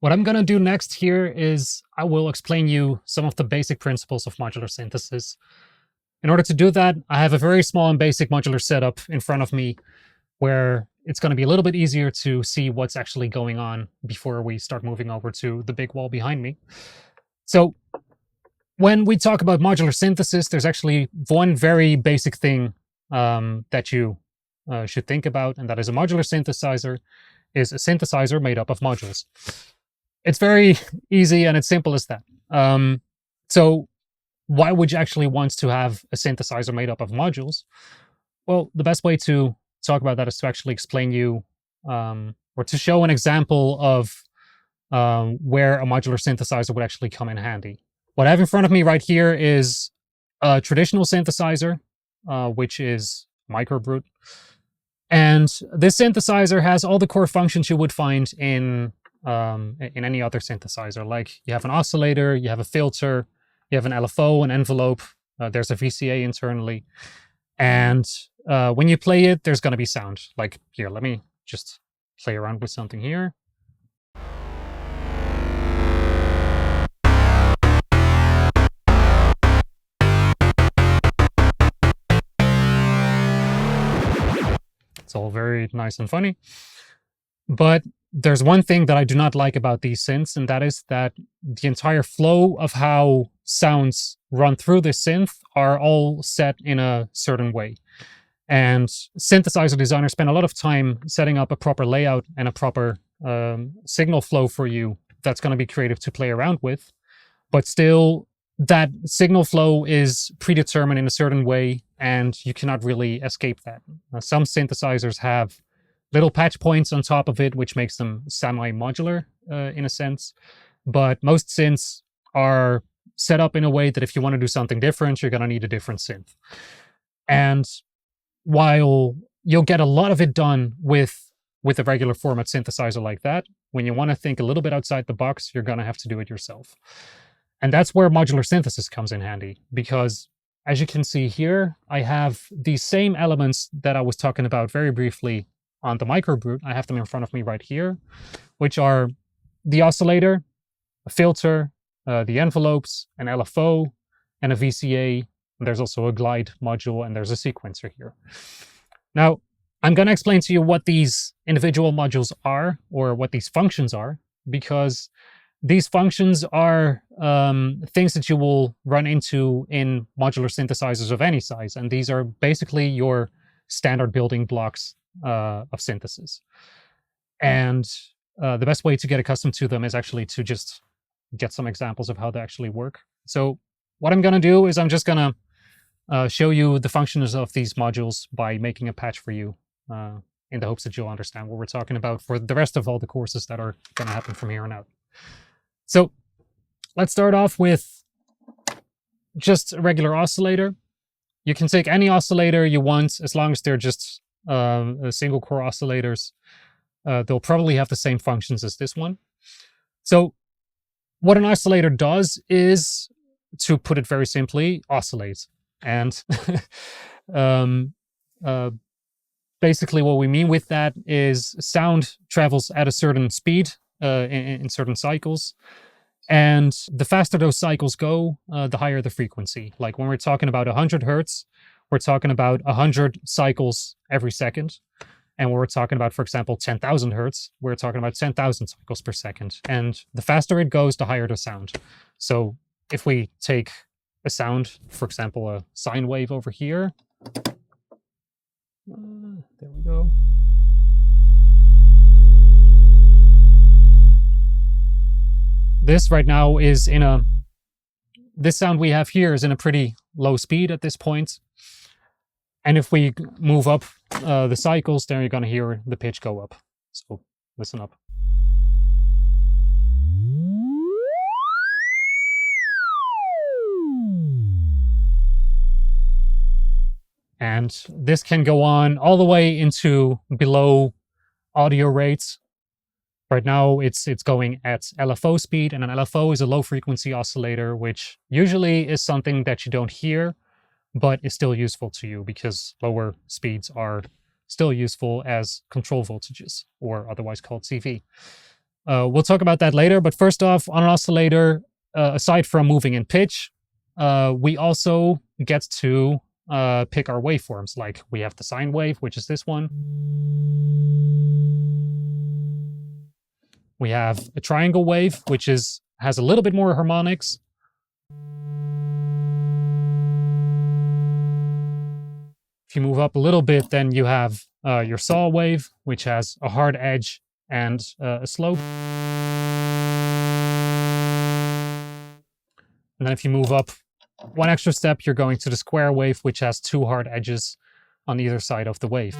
What I'm going to do next here is I will explain you some of the basic principles of modular synthesis. In order to do that, I have a very small and basic modular setup in front of me where it's going to be a little bit easier to see what's actually going on before we start moving over to the big wall behind me. So when we talk about modular synthesis, there's actually one very basic thing that you should think about, and that is a modular synthesizer is a synthesizer made up of modules. It's very easy and it's simple as that. So why would you actually want to have a synthesizer made up of modules? Well, the best way to talk about that is to actually explain you or to show an example of where a modular synthesizer would actually come in handy. What I have in front of me right here is a traditional synthesizer, which is microbrute. And this synthesizer has all the core functions you would find in any other synthesizer. Like you have an oscillator, you have a filter, you have an LFO, an envelope, there's a VCA internally. And when you play it, there's going to be sound. Like here, let me just play around with something here. It's all very nice and funny. But there's one thing that I do not like about these synths, and that is that the entire flow of how sounds run through this synth are all set in a certain way. And synthesizer designers spend a lot of time setting up a proper layout and a proper signal flow for you that's going to be creative to play around with. But still, that signal flow is predetermined in a certain way, and you cannot really escape that. Some synthesizers have little patch points on top of it, which makes them semi-modular in a sense. But most synths are set up in a way that if you want to do something different, you're going to need a different synth. And while you'll get a lot of it done with a regular format synthesizer like that, when you want to think a little bit outside the box, you're going to have to do it yourself. And that's where modular synthesis comes in handy, because as you can see here, I have these same elements that I was talking about very briefly on the microbrute. I have them in front of me right here, which are the oscillator, a filter, the envelopes, an LFO, and a VCA. And there's also a glide module, and there's a sequencer here. Now, I'm going to explain to you what these individual modules are, or what these functions are, because these functions are things that you will run into in modular synthesizers of any size, and these are basically your standard building blocks of synthesis. And the best way to get accustomed to them is actually to just get some examples of how they actually work. So what I'm going to do is I'm just going to show you the functions of these modules by making a patch for you in the hopes that you'll understand what we're talking about for the rest of all the courses that are going to happen from here on out. So let's start off with just a regular oscillator. You can take any oscillator you want, as long as they're just single core oscillators. They'll probably have the same functions as this one. So what an oscillator does is, to put it very simply, oscillate. And basically what we mean with that is sound travels at a certain speed in certain cycles. And the faster those cycles go, the higher the frequency. Like when we're talking about 100 hertz, we're talking about 100 cycles every second. And when we're talking about, for example, 10,000 hertz, we're talking about 10,000 cycles per second. And the faster it goes, the higher the sound. So if we take a sound, for example, a sine wave over here. There we go. This right now is this sound we have here is in a pretty low speed at this point. And if we move up the cycles, then you're going to hear the pitch go up. So listen up. And this can go on all the way into below audio rates. Right now, it's going at LFO speed, and an LFO is a low-frequency oscillator, which usually is something that you don't hear, but is still useful to you because lower speeds are still useful as control voltages, or otherwise called CV. We'll talk about that later, but first off, on an oscillator, aside from moving in pitch, we also get to pick our waveforms. Like we have the sine wave, which is this one. We have a triangle wave, which has a little bit more harmonics. If you move up a little bit, then you have your saw wave, which has a hard edge and a slope. And then if you move up one extra step, you're going to the square wave, which has two hard edges on either side of the wave.